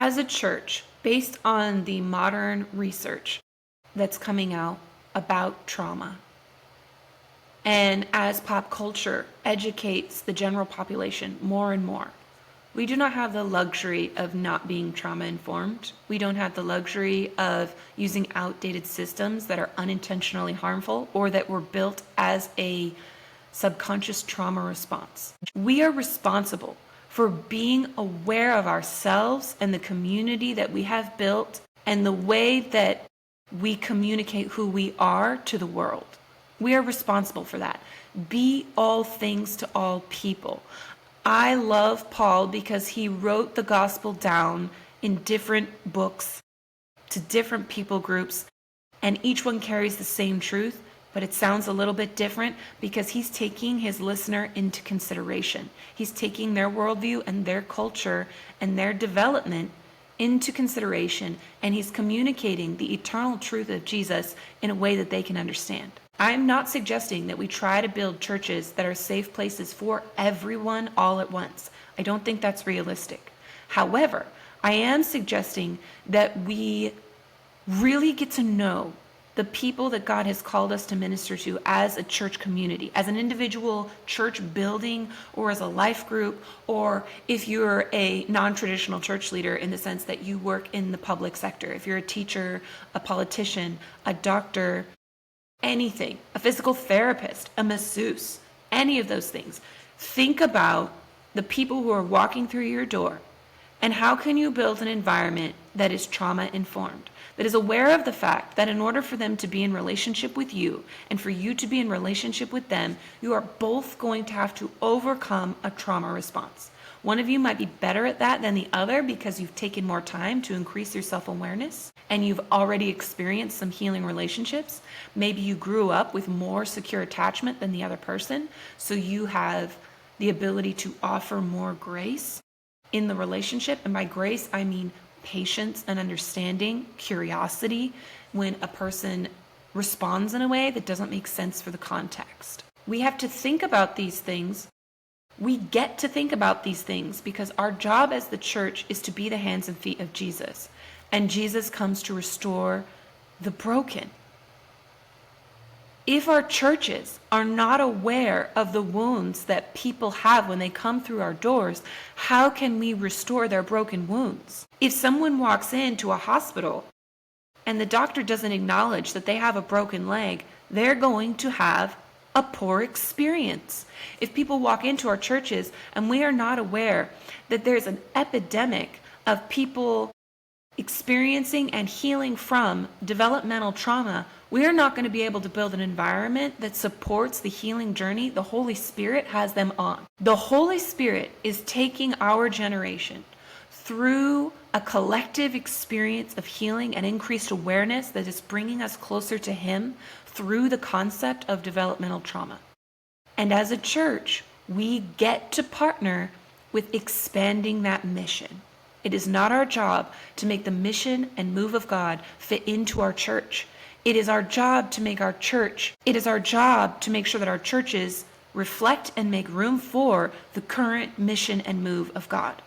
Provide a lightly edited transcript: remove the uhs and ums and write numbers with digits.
As a church, based on the modern research that's coming out about trauma, and as pop culture educates the general population more and more, we do not have the luxury of not being trauma informed. We don't have the luxury of using outdated systems that are unintentionally harmful or that were built as a subconscious trauma response. We are responsible for being aware of ourselves and the community that we have built and the way that we communicate who we are to the world. We are responsible for that. Be all things to all people. I love Paul because he wrote the gospel down in different books to different people groups, and each one carries the same truth, but it sounds a little bit different because he's taking his listener into consideration. He's taking their worldview and their culture and their development into consideration, and he's communicating the eternal truth of Jesus in a way that they can understand. I'm not suggesting that we try to build churches that are safe places for everyone all at once. I don't think that's realistic. However, I am suggesting that we really get to know the people that God has called us to minister to as a church community, as an individual church building, or as a life group, or if you're a non-traditional church leader in the sense that you work in the public sector, if you're a teacher, a politician, a doctor, anything, a physical therapist, a masseuse, any of those things. Think about the people who are walking through your door, and how can you build an environment that is trauma informed, that is aware of the fact that in order for them to be in relationship with you and for you to be in relationship with them, you are both going to have to overcome a trauma response. One of you might be better at that than the other because you've taken more time to increase your self-awareness and you've already experienced some healing relationships. Maybe you grew up with more secure attachment than the other person, so you have the ability to offer more grace in the relationship. And by grace, I mean patience and understanding, curiosity, when a person responds in a way that doesn't make sense for the context. We have to think about these things. We get to think about these things because our job as the church is to be the hands and feet of Jesus. And Jesus comes to restore the broken. If our churches are not aware of the wounds that people have when they come through our doors, how can we restore their broken wounds? If someone walks into a hospital and the doctor doesn't acknowledge that they have a broken leg, they're going to have a poor experience. If people walk into our churches and we are not aware that there's an epidemic of people experiencing and healing from developmental trauma, we are not going to be able to build an environment that supports the healing journey the Holy Spirit has them on. The Holy Spirit is taking our generation through a collective experience of healing and increased awareness that is bringing us closer to Him through the concept of developmental trauma. And as a church, we get to partner with expanding that mission. It is not our job to make the mission and move of God fit into our church. It is our job to make our church, it is our job to make sure that our churches reflect and make room for the current mission and move of God.